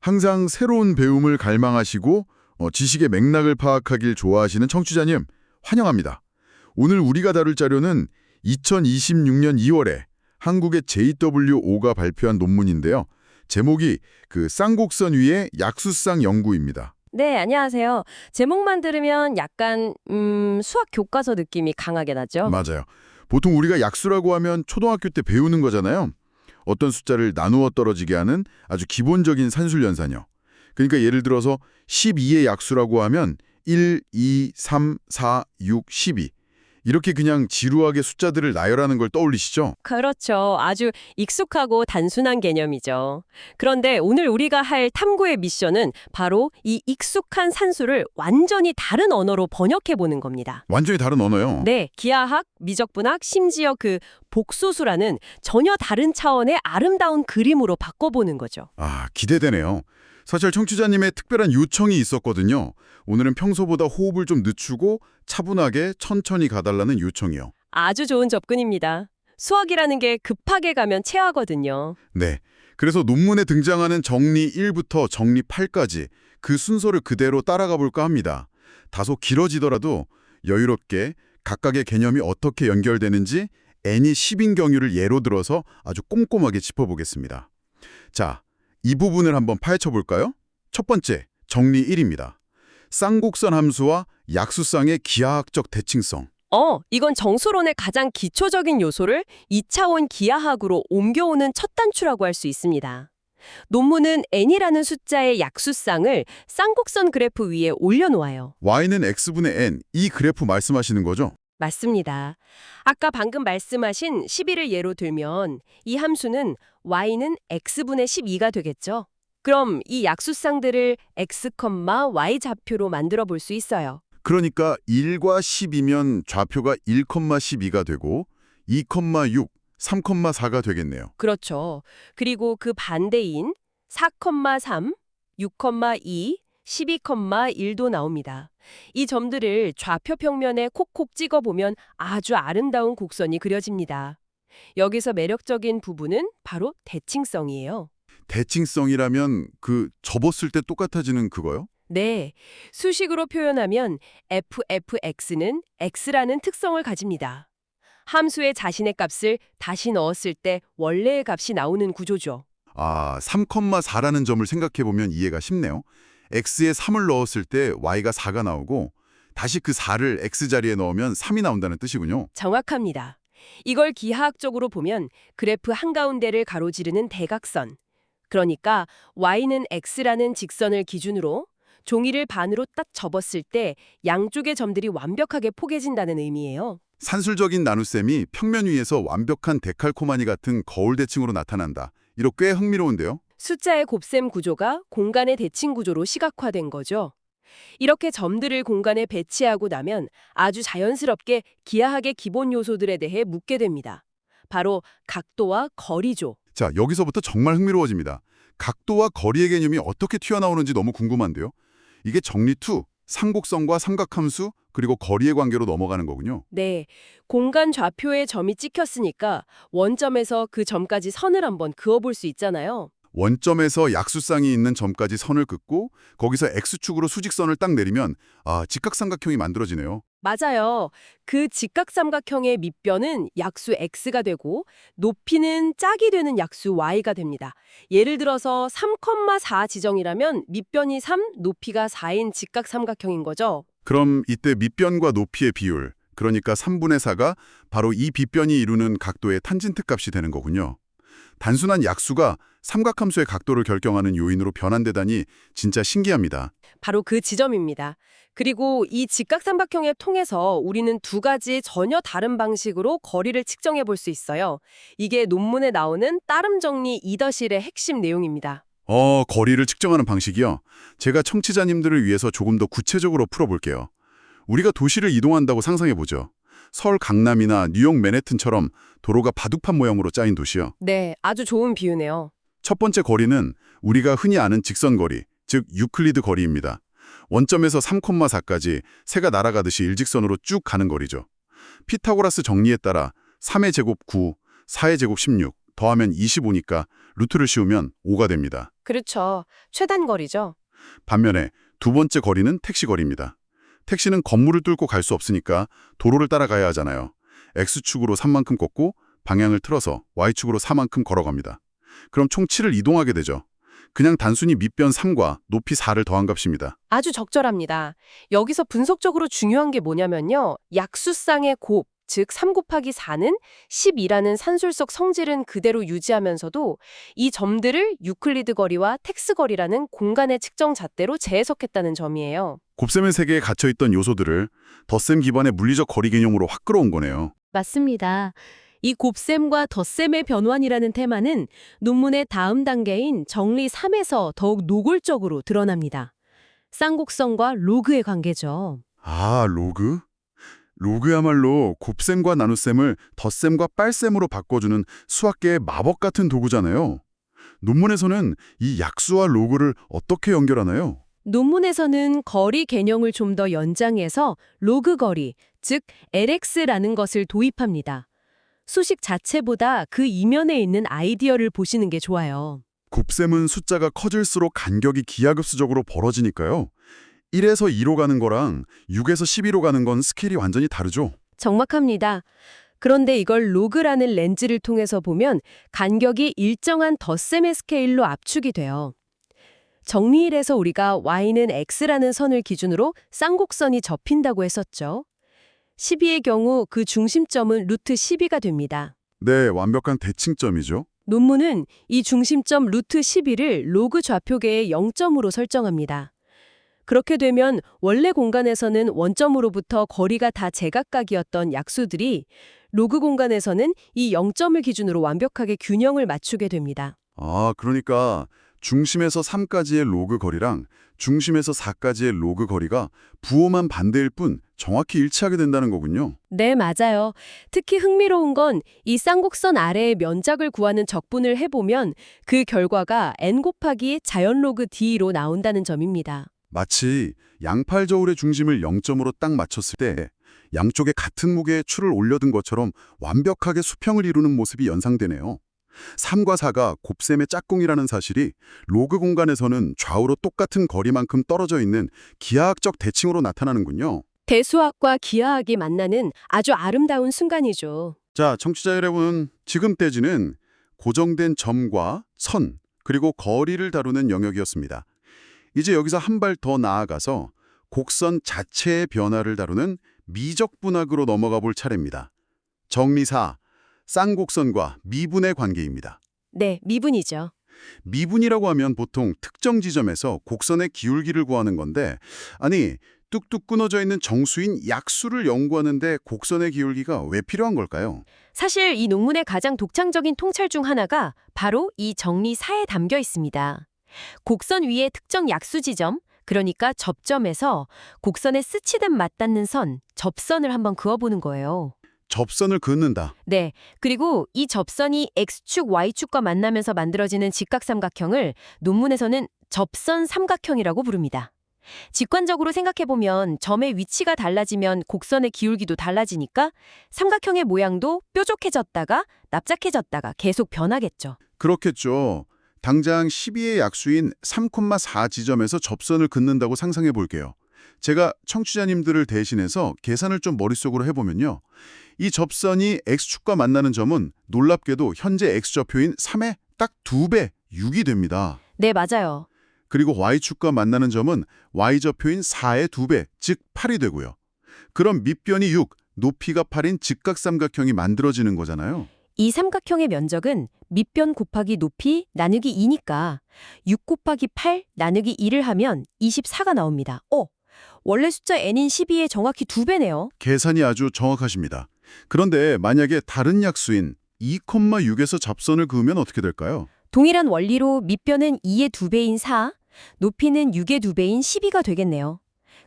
항상 새로운 배움을 갈망하시고 지식의 맥락을 파악하길 좋아하시는 청취자님, 환영합니다. 오늘 우리가 다룰 자료는 2026년 2월에 한국의 JWO가 발표한 논문인데요. 제목이 쌍곡선 위의 약수쌍 연구입니다. 네, 안녕하세요. 제목만 들으면 약간 수학 교과서 느낌이 강하게 나죠? 맞아요. 보통 우리가 약수라고 하면 초등학교 때 배우는 거잖아요. 어떤 숫자를 나누어 떨어지게 하는 아주 기본적인 산술연산이요. 그러니까 예를 들어서 12의 약수라고 하면 1, 2, 3, 4, 6, 12 이렇게 그냥 지루하게 숫자들을 나열하는 걸 떠올리시죠? 그렇죠. 아주 익숙하고 단순한 개념이죠. 그런데 오늘 우리가 할 탐구의 미션은 바로 이 익숙한 산수를 완전히 다른 언어로 번역해보는 겁니다. 완전히 다른 언어요. 네, 기하학, 미적분학, 심지어 복소수라는 전혀 다른 차원의 아름다운 그림으로 바꿔보는 거죠. 아, 기대되네요. 사실 청취자님의 특별한 요청이 있었거든요. 오늘은 평소보다 호흡을 좀 늦추고 차분하게 천천히 가달라는 요청이요. 아주 좋은 접근입니다. 수학이라는 게 급하게 가면 체하거든요. 네. 그래서 논문에 등장하는 정리 1부터 정리 8까지 그 순서를 그대로 따라가 볼까 합니다. 다소 길어지더라도 여유롭게 각각의 개념이 어떻게 연결되는지 n이 10인 경우를 예로 들어서 아주 꼼꼼하게 짚어보겠습니다. 자, 이 부분을 한번 파헤쳐 볼까요? 첫 번째, 정리 1입니다. 쌍곡선 함수와 약수쌍의 기하학적 대칭성. 이건 정수론의 가장 기초적인 요소를 2차원 기하학으로 옮겨오는 첫 단추라고 할 수 있습니다. 논문은 n이라는 숫자의 약수쌍을 쌍곡선 그래프 위에 올려놓아요. y는 x분의 n, 이 그래프 말씀하시는 거죠? 맞습니다. 아까 방금 말씀하신 12를 예로 들면 이 함수는 y는 x분의 12가 되겠죠. 그럼 이 약수쌍들을 x, y 좌표로 만들어 볼 수 있어요. 그러니까 1과 10이면 좌표가 1,12가 되고 2,6, 3,4가 되겠네요. 그렇죠. 그리고 그 반대인 4,3, 6,2, 12,1도 나옵니다. 이 점들을 좌표 평면에 콕콕 찍어보면 아주 아름다운 곡선이 그려집니다. 여기서 매력적인 부분은 바로 대칭성이에요. 대칭성이라면 접었을 때 똑같아지는 그거요? 네, 수식으로 표현하면 fx는 x라는 특성을 가집니다. 함수의 자신의 값을 다시 넣었을 때 원래의 값이 나오는 구조죠. 아, 3,4라는 점을 생각해보면 이해가 쉽네요. x에 3을 넣었을 때 y가 4가 나오고 다시 그 4를 x자리에 넣으면 3이 나온다는 뜻이군요. 정확합니다. 이걸 기하학적으로 보면 그래프 한가운데를 가로지르는 대각선, 그러니까 y는 x라는 직선을 기준으로 종이를 반으로 딱 접었을 때 양쪽의 점들이 완벽하게 포개진다는 의미예요. 산술적인 나눗셈이 평면 위에서 완벽한 데칼코마니 같은 거울 대칭으로 나타난다. 이거 꽤 흥미로운데요? 숫자의 곱셈 구조가 공간의 대칭 구조로 시각화된 거죠. 이렇게 점들을 공간에 배치하고 나면 아주 자연스럽게 기하학의 기본 요소들에 대해 묻게 됩니다. 바로 각도와 거리죠. 자, 여기서부터 정말 흥미로워집니다. 각도와 거리의 개념이 어떻게 튀어나오는지 너무 궁금한데요. 이게 정리 2, 삼곡선과 삼각함수, 그리고 거리의 관계로 넘어가는 거군요. 네, 공간 좌표에 점이 찍혔으니까 원점에서 그 점까지 선을 한번 그어볼 수 있잖아요. 원점에서 약수쌍이 있는 점까지 선을 긋고 거기서 x축으로 수직선을 딱 내리면 직각삼각형이 만들어지네요. 맞아요. 그 직각삼각형의 밑변은 약수 x가 되고 높이는 짝이 되는 약수 y가 됩니다. 예를 들어서 3,4 지정이라면 밑변이 3, 높이가 4인 직각삼각형인 거죠. 그럼 이때 밑변과 높이의 비율, 그러니까 3분의 4가 바로 이 빗변이 이루는 각도의 탄젠트 값이 되는 거군요. 단순한 약수가 삼각함수의 각도를 결정하는 요인으로 변환되다니 진짜 신기합니다. 바로 그 지점입니다. 그리고 이 직각삼각형을 통해서 우리는 두 가지 전혀 다른 방식으로 거리를 측정해 볼 수 있어요. 이게 논문에 나오는 따름 정리 2-1의 핵심 내용입니다. 거리를 측정하는 방식이요? 제가 청취자님들을 위해서 조금 더 구체적으로 풀어볼게요. 우리가 도시를 이동한다고 상상해보죠. 서울 강남이나 뉴욕 맨해튼처럼 도로가 바둑판 모양으로 짜인 도시요. 네, 아주 좋은 비유네요. 첫 번째 거리는 우리가 흔히 아는 직선거리, 즉 유클리드 거리입니다. 원점에서 3,4까지 새가 날아가듯이 일직선으로 쭉 가는 거리죠. 피타고라스 정리에 따라 3의 제곱 9, 4의 제곱 16, 더하면 25니까 루트를 씌우면 5가 됩니다. 그렇죠. 최단거리죠. 반면에 두 번째 거리는 택시 거리입니다. 택시는 건물을 뚫고 갈 수 없으니까 도로를 따라가야 하잖아요. X축으로 3만큼 걷고 방향을 틀어서 Y축으로 4만큼 걸어갑니다. 그럼 총 7을 이동하게 되죠. 그냥 단순히 밑변 3과 높이 4를 더한 값입니다. 아주 적절합니다. 여기서 분석적으로 중요한 게 뭐냐면요. 약수쌍의 곱, 즉 3 곱하기 4는 12라는 산술적 성질은 그대로 유지하면서도 이 점들을 유클리드 거리와 텍스 거리라는 공간의 측정 잣대로 재해석했다는 점이에요. 곱셈의 세계에 갇혀있던 요소들을 덧셈 기반의 물리적 거리 개념으로 확 끌어온 거네요. 맞습니다. 이 곱셈과 덧셈의 변환이라는 테마는 논문의 다음 단계인 정리 3에서 더욱 노골적으로 드러납니다. 쌍곡선과 로그의 관계죠. 아, 로그? 로그야말로 곱셈과 나눗셈을 덧셈과 빨셈으로 바꿔주는 수학계의 마법 같은 도구잖아요. 논문에서는 이 약수와 로그를 어떻게 연결하나요? 논문에서는 거리 개념을 좀 더 연장해서 로그 거리, 즉 LX라는 것을 도입합니다. 수식 자체보다 그 이면에 있는 아이디어를 보시는 게 좋아요. 곱셈은 숫자가 커질수록 간격이 기하급수적으로 벌어지니까요. 1에서 2로 가는 거랑 6에서 12로 가는 건 스케일이 완전히 다르죠. 정확합니다. 그런데 이걸 로그라는 렌즈를 통해서 보면 간격이 일정한 덧셈의 스케일로 압축이 돼요. 정리일에서 우리가 y는 x라는 선을 기준으로 쌍곡선이 접힌다고 했었죠. 12의 경우 그 중심점은 루트 12가 됩니다. 네, 완벽한 대칭점이죠. 논문은 이 중심점 루트 12를 로그 좌표계의 0점으로 설정합니다. 그렇게 되면 원래 공간에서는 원점으로부터 거리가 다 제각각이었던 약수들이 로그 공간에서는 이 0점을 기준으로 완벽하게 균형을 맞추게 됩니다. 아, 그러니까 중심에서 3까지의 로그 거리랑 중심에서 4까지의 로그 거리가 부호만 반대일 뿐 정확히 일치하게 된다는 거군요. 네, 맞아요. 특히 흥미로운 건 이 쌍곡선 아래의 면적을 구하는 적분을 해보면 그 결과가 n 곱하기 자연 로그 d로 나온다는 점입니다. 마치 양팔 저울의 중심을 0점으로 딱 맞췄을 때 양쪽에 같은 무게의 추를 올려둔 것처럼 완벽하게 수평을 이루는 모습이 연상되네요. 3과 4가 곱셈의 짝꿍이라는 사실이 로그 공간에서는 좌우로 똑같은 거리만큼 떨어져 있는 기하학적 대칭으로 나타나는군요. 대수학과 기하학이 만나는 아주 아름다운 순간이죠. 자, 청취자 여러분, 지금까지는 고정된 점과 선, 그리고 거리를 다루는 영역이었습니다. 이제 여기서 한 발 더 나아가서 곡선 자체의 변화를 다루는 미적분학으로 넘어가 볼 차례입니다. 정리 4, 쌍곡선과 미분의 관계입니다. 네, 미분이죠. 미분이라고 하면 보통 특정 지점에서 곡선의 기울기를 구하는 건데, 아니, 뚝뚝 끊어져 있는 정수인 약수를 연구하는데 곡선의 기울기가 왜 필요한 걸까요? 사실 이 논문의 가장 독창적인 통찰 중 하나가 바로 이 정리 4에 담겨 있습니다. 곡선 위의 특정 약수 지점, 그러니까 접점에서 곡선에 스치듯 맞닿는 선, 접선을 한번 그어보는 거예요. 접선을 긋는다. 네, 그리고 이 접선이 X축, Y축과 만나면서 만들어지는 직각삼각형을 논문에서는 접선 삼각형이라고 부릅니다. 직관적으로 생각해보면 점의 위치가 달라지면 곡선의 기울기도 달라지니까 삼각형의 모양도 뾰족해졌다가 납작해졌다가 계속 변하겠죠. 그렇겠죠. 당장 12의 약수인 3,4 지점에서 접선을 긋는다고 상상해 볼게요. 제가 청취자님들을 대신해서 계산을 좀 머릿속으로 해보면요. 이 접선이 X축과 만나는 점은 놀랍게도 현재 X좌표인 3의 딱 2배, 6이 됩니다. 네, 맞아요. 그리고 Y축과 만나는 점은 Y좌표인 4의 2배, 즉 8이 되고요. 그럼 밑변이 6, 높이가 8인 직각삼각형이 만들어지는 거잖아요. 이 삼각형의 면적은 밑변 곱하기 높이 나누기 2니까 6 곱하기 8 나누기 2를 하면 24가 나옵니다. 원래 숫자 n인 12의 정확히 2배네요. 계산이 아주 정확하십니다. 그런데 만약에 다른 약수인 2,6에서 접선을 그으면 어떻게 될까요? 동일한 원리로 밑변은 2의 2배인 4, 높이는 6의 2배인 12가 되겠네요.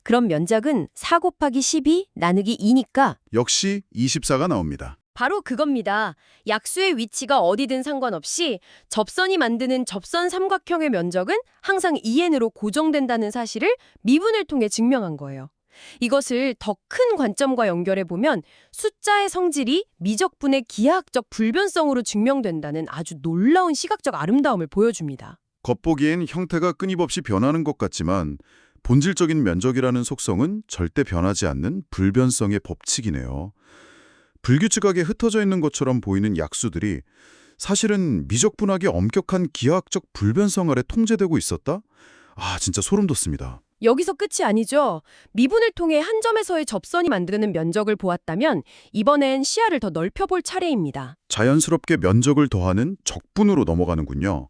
그럼 면적은 4 곱하기 12 나누기 2니까 역시 24가 나옵니다. 바로 그겁니다. 약수의 위치가 어디든 상관없이 접선이 만드는 접선 삼각형의 면적은 항상 2n으로 고정된다는 사실을 미분을 통해 증명한 거예요. 이것을 더 큰 관점과 연결해보면 숫자의 성질이 미적분의 기하학적 불변성으로 증명된다는 아주 놀라운 시각적 아름다움을 보여줍니다. 겉보기엔 형태가 끊임없이 변하는 것 같지만 본질적인 면적이라는 속성은 절대 변하지 않는 불변성의 법칙이네요. 불규칙하게 흩어져 있는 것처럼 보이는 약수들이 사실은 미적분학의 엄격한 기하학적 불변성 아래 통제되고 있었다? 아, 진짜 소름 돋습니다. 여기서 끝이 아니죠. 미분을 통해 한 점에서의 접선이 만드는 면적을 보았다면 이번엔 시야를 더 넓혀볼 차례입니다. 자연스럽게 면적을 더하는 적분으로 넘어가는군요.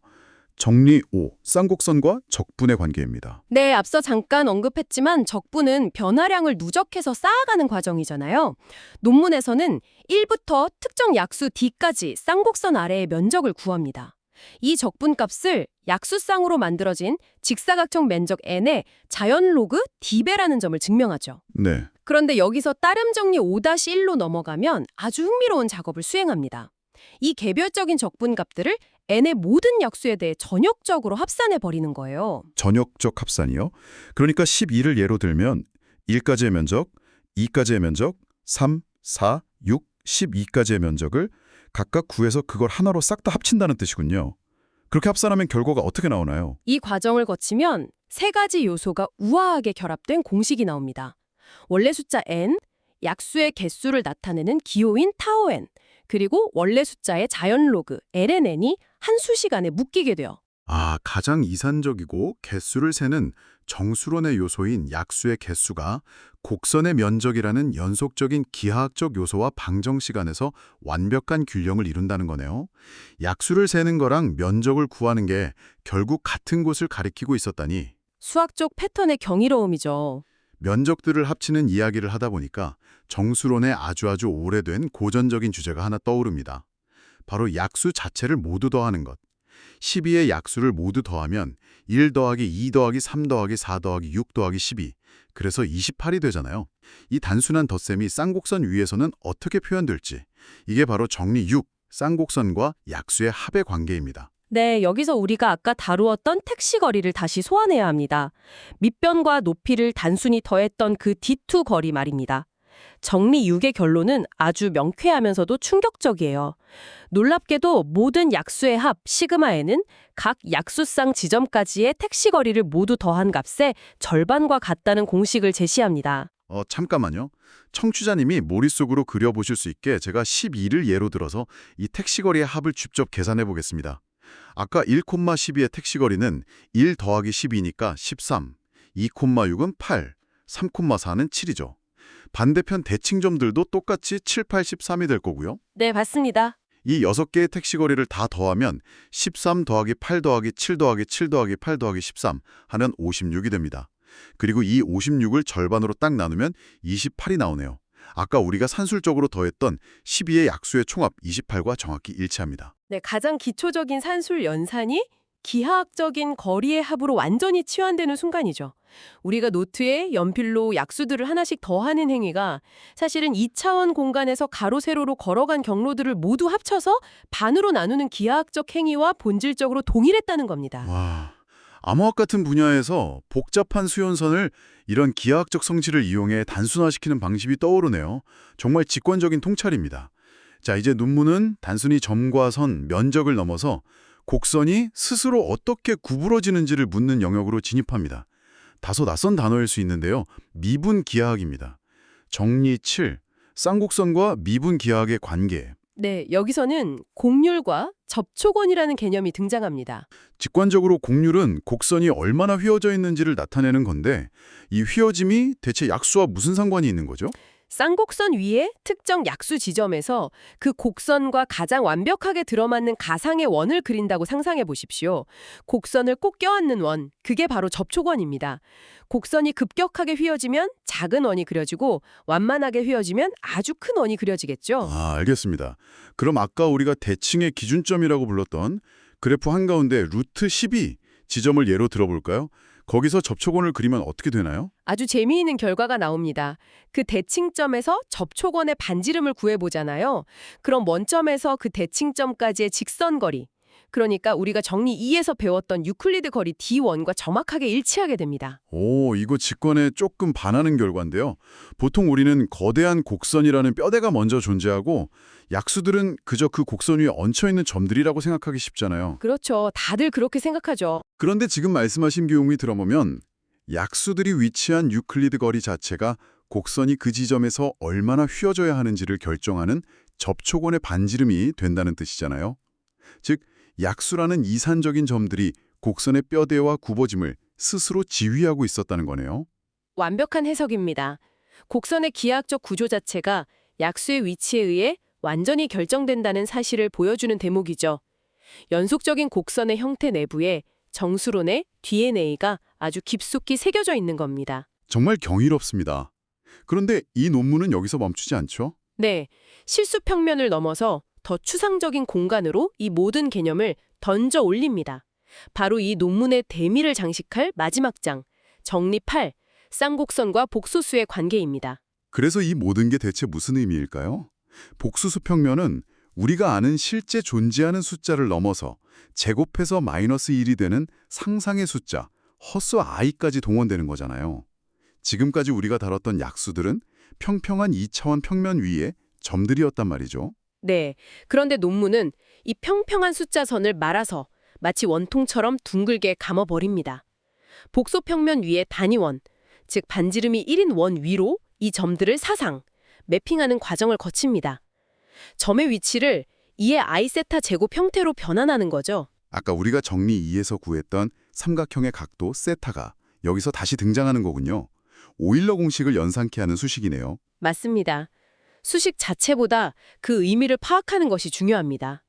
정리 5, 쌍곡선과 적분의 관계입니다. 네, 앞서 잠깐 언급했지만 적분은 변화량을 누적해서 쌓아가는 과정이잖아요. 논문에서는 1부터 특정 약수 D까지 쌍곡선 아래의 면적을 구합니다. 이 적분값을 약수쌍으로 만들어진 직사각형 면적 N의 자연 로그 D배라는 점을 증명하죠. 네, 그런데 여기서 따름 정리 5-1로 넘어가면 아주 흥미로운 작업을 수행합니다. 이 개별적인 적분값들을 N의 모든 약수에 대해 전역적으로 합산해 버리는 거예요. 전역적 합산이요. 그러니까 12를 예로 들면 1까지의 면적, 2까지의 면적, 3, 4, 6, 12까지의 면적을 각각 구해서 그걸 하나로 싹 다 합친다는 뜻이군요. 그렇게 합산하면 결과가 어떻게 나오나요? 이 과정을 거치면 세 가지 요소가 우아하게 결합된 공식이 나옵니다. 원래 숫자 n, 약수의 개수를 나타내는 기호인 타오 n, 그리고 원래 숫자의 자연 로그 ln이 한 수식안에 묶이게 돼요. 아, 가장 이산적이고 개수를 세는 정수론의 요소인 약수의 개수가 곡선의 면적이라는 연속적인 기하학적 요소와 방정식안에서 완벽한 균형을 이룬다는 거네요. 약수를 세는 거랑 면적을 구하는 게 결국 같은 곳을 가리키고 있었다니. 수학적 패턴의 경이로움이죠. 면적들을 합치는 이야기를 하다 보니까 정수론의 아주 오래된 고전적인 주제가 하나 떠오릅니다. 바로 약수 자체를 모두 더하는 것. 12의 약수를 모두 더하면 1 더하기 2 더하기 3 더하기 4 더하기 6 더하기 12, 그래서 28이 되잖아요. 이 단순한 덧셈이 쌍곡선 위에서는 어떻게 표현될지, 이게 바로 정리 6, 쌍곡선과 약수의 합의 관계입니다. 네, 여기서 우리가 아까 다루었던 택시 거리를 다시 소환해야 합니다. 밑변과 높이를 단순히 더했던 그 D2 거리 말입니다. 정리 6의 결론은 아주 명쾌하면서도 충격적이에요. 놀랍게도 모든 약수의 합 시그마에는 각 약수쌍 지점까지의 택시 거리를 모두 더한 값의 절반과 같다는 공식을 제시합니다. 잠깐만요. 청취자님이 머릿속으로 그려보실 수 있게 제가 12를 예로 들어서 이 택시거리의 합을 직접 계산해 보겠습니다. 아까 1,12의 택시거리는 1 더하기 12니까 13, 2,6은 8, 3,4는 7이죠. 반대편 대칭점들도 똑같이 7, 8, 13이 될 거고요. 네, 맞습니다. 이 6개의 택시거리를 다 더하면 13 더하기 8 더하기 7 더하기 7 더하기 8 더하기 13 하면 56이 됩니다. 그리고 이 56을 절반으로 딱 나누면 28이 나오네요. 아까 우리가 산술적으로 더했던 12의 약수의 총합 28과 정확히 일치합니다. 네, 가장 기초적인 산술 연산이 기하학적인 거리의 합으로 완전히 치환되는 순간이죠. 우리가 노트에 연필로 약수들을 하나씩 더하는 행위가 사실은 2차원 공간에서 가로 세로로 걸어간 경로들을 모두 합쳐서 반으로 나누는 기하학적 행위와 본질적으로 동일했다는 겁니다. 와, 암호학 같은 분야에서 복잡한 수연선을 이런 기하학적 성질을 이용해 단순화시키는 방식이 떠오르네요. 정말 직관적인 통찰입니다. 자, 이제 논문은 단순히 점과 선, 면적을 넘어서 곡선이 스스로 어떻게 구부러지는지를 묻는 영역으로 진입합니다. 다소 낯선 단어일 수 있는데요. 미분 기하학입니다. 정리 7, 쌍곡선과 미분 기하학의 관계. 네, 여기서는 곡률과 접촉원이라는 개념이 등장합니다. 직관적으로 곡률은 곡선이 얼마나 휘어져 있는지를 나타내는 건데 이 휘어짐이 대체 약수와 무슨 상관이 있는 거죠? 쌍곡선 위에 특정 약수 지점에서 그 곡선과 가장 완벽하게 들어맞는 가상의 원을 그린다고 상상해 보십시오. 곡선을 꼭 껴안는 원, 그게 바로 접촉원입니다. 곡선이 급격하게 휘어지면 작은 원이 그려지고 완만하게 휘어지면 아주 큰 원이 그려지겠죠. 아, 알겠습니다. 그럼 아까 우리가 대칭의 기준점이라고 불렀던 그래프 한가운데 루트 12 지점을 예로 들어볼까요? 거기서 접촉원을 그리면 어떻게 되나요? 아주 재미있는 결과가 나옵니다. 그 대칭점에서 접촉원의 반지름을 구해보잖아요. 그럼 원점에서 그 대칭점까지의 직선거리, 그러니까 우리가 정리 2에서 배웠던 유클리드 거리 D1과 정확하게 일치하게 됩니다. 오, 이거 직관에 조금 반하는 결과인데요. 보통 우리는 거대한 곡선이라는 뼈대가 먼저 존재하고 약수들은 그저 그 곡선 위에 얹혀있는 점들이라고 생각하기 쉽잖아요. 그렇죠. 다들 그렇게 생각하죠. 그런데 지금 말씀하신 교용이 들어보면 약수들이 위치한 유클리드 거리 자체가 곡선이 그 지점에서 얼마나 휘어져야 하는지를 결정하는 접촉원의 반지름이 된다는 뜻이잖아요. 즉, 약수라는 이산적인 점들이 곡선의 뼈대와 굽어짐을 스스로 지휘하고 있었다는 거네요. 완벽한 해석입니다. 곡선의 기하학적 구조 자체가 약수의 위치에 의해 완전히 결정된다는 사실을 보여주는 대목이죠. 연속적인 곡선의 형태 내부에 정수론의 DNA가 아주 깊숙이 새겨져 있는 겁니다. 정말 경이롭습니다. 그런데 이 논문은 여기서 멈추지 않죠? 네, 실수 평면을 넘어서 더 추상적인 공간으로 이 모든 개념을 던져 올립니다. 바로 이 논문의 대미를 장식할 마지막 장, 정리 8, 쌍곡선과 복소수의 관계입니다. 그래서 이 모든 게 대체 무슨 의미일까요? 복수수 평면은 우리가 아는 실제 존재하는 숫자를 넘어서 제곱해서 마이너스 1이 되는 상상의 숫자, 허수 i까지 동원되는 거잖아요. 지금까지 우리가 다뤘던 약수들은 평평한 2차원 평면 위에 점들이었단 말이죠. 네, 그런데 논문은 이 평평한 숫자선을 말아서 마치 원통처럼 둥글게 감아버립니다. 복소 평면 위에 단위원, 즉 반지름이 1인 원 위로 이 점들을 사상, 매핑하는 과정을 거칩니다. 점의 위치를 2의 i세타 제곱 형태로 변환하는 거죠. 아까 우리가 정리 2에서 구했던 삼각형의 각도 세타가 여기서 다시 등장하는 거군요. 오일러 공식을 연상케 하는 수식이네요. 맞습니다. 수식 자체보다 그 의미를 파악하는 것이 중요합니다.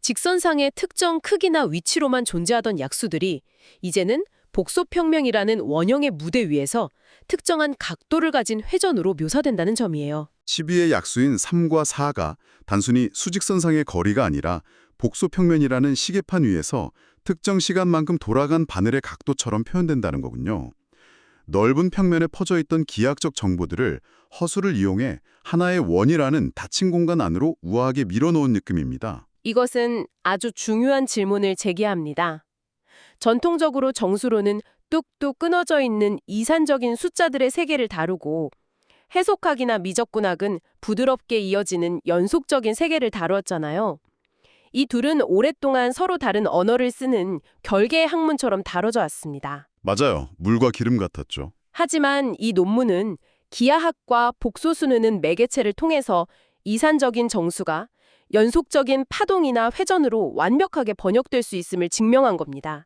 직선상의 특정 크기나 위치로만 존재하던 약수들이 이제는 복소평면이라는 원형의 무대 위에서 특정한 각도를 가진 회전으로 묘사된다는 점이에요. 12의 약수인 3과 4가 단순히 수직선상의 거리가 아니라 복소평면이라는 시계판 위에서 특정 시간만큼 돌아간 바늘의 각도처럼 표현된다는 거군요. 넓은 평면에 퍼져있던 기하학적 정보들을 허수를 이용해 하나의 원이라는 닫힌 공간 안으로 우아하게 밀어넣은 느낌입니다. 이것은 아주 중요한 질문을 제기합니다. 전통적으로 정수로는 뚝뚝 끊어져 있는 이산적인 숫자들의 세계를 다루고 해석학이나 미적분학은 부드럽게 이어지는 연속적인 세계를 다루었잖아요. 이 둘은 오랫동안 서로 다른 언어를 쓰는 별개의 학문처럼 다뤄져 왔습니다. 맞아요. 물과 기름 같았죠. 하지만 이 논문은 기하학과 복소수는 매개체를 통해서 이산적인 정수가 연속적인 파동이나 회전으로 완벽하게 번역될 수 있음을 증명한 겁니다.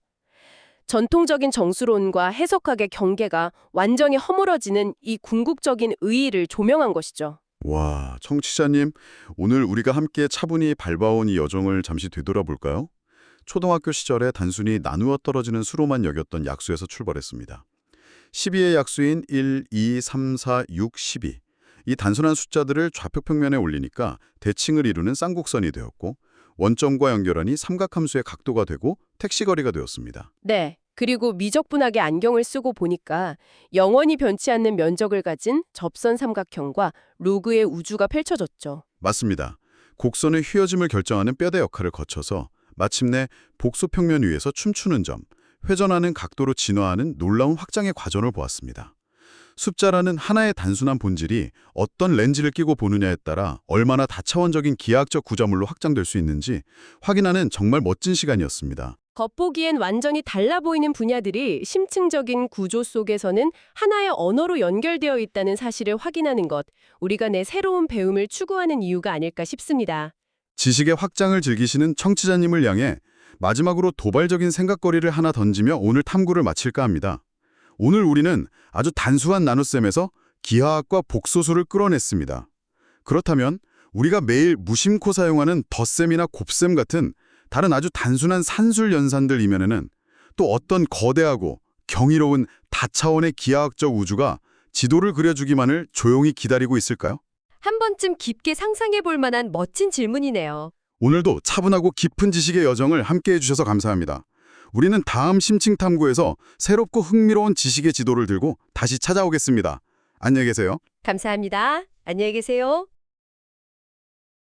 전통적인 정수론과 해석학의 경계가 완전히 허물어지는 이 궁극적인 의의를 조명한 것이죠. 와, 청취자님, 오늘 우리가 함께 차분히 밟아온 이 여정을 잠시 되돌아볼까요? 초등학교 시절에 단순히 나누어 떨어지는 수로만 여겼던 약수에서 출발했습니다. 12의 약수인 1, 2, 3, 4, 6, 12. 이 단순한 숫자들을 좌표평면에 올리니까 대칭을 이루는 쌍곡선이 되었고 원점과 연결하니 삼각함수의 각도가 되고 택시거리가 되었습니다. 네. 그리고 미적분학의 안경을 쓰고 보니까 영원히 변치 않는 면적을 가진 접선 삼각형과 로그의 우주가 펼쳐졌죠. 맞습니다. 곡선의 휘어짐을 결정하는 뼈대 역할을 거쳐서 마침내 복소평면 위에서 춤추는 점, 회전하는 각도로 진화하는 놀라운 확장의 과정을 보았습니다. 숫자라는 하나의 단순한 본질이 어떤 렌즈를 끼고 보느냐에 따라 얼마나 다차원적인 기하학적 구조물로 확장될 수 있는지 확인하는 정말 멋진 시간이었습니다. 겉보기엔 완전히 달라 보이는 분야들이 심층적인 구조 속에서는 하나의 언어로 연결되어 있다는 사실을 확인하는 것, 우리가 내 새로운 배움을 추구하는 이유가 아닐까 싶습니다. 지식의 확장을 즐기시는 청취자님을 향해 마지막으로 도발적인 생각거리를 하나 던지며 오늘 탐구를 마칠까 합니다. 오늘 우리는 아주 단순한 나눗셈에서 기하학과 복소수를 끌어냈습니다. 그렇다면 우리가 매일 무심코 사용하는 덧셈이나 곱셈 같은 다른 아주 단순한 산술 연산들 이면에는 또 어떤 거대하고 경이로운 다차원의 기하학적 우주가 지도를 그려주기만을 조용히 기다리고 있을까요? 한 번쯤 깊게 상상해 볼 만한 멋진 질문이네요. 오늘도 차분하고 깊은 지식의 여정을 함께해 주셔서 감사합니다. 우리는 다음 심층 탐구에서 새롭고 흥미로운 지식의 지도를 들고 다시 찾아오겠습니다. 안녕히 계세요. 감사합니다. 안녕히 계세요.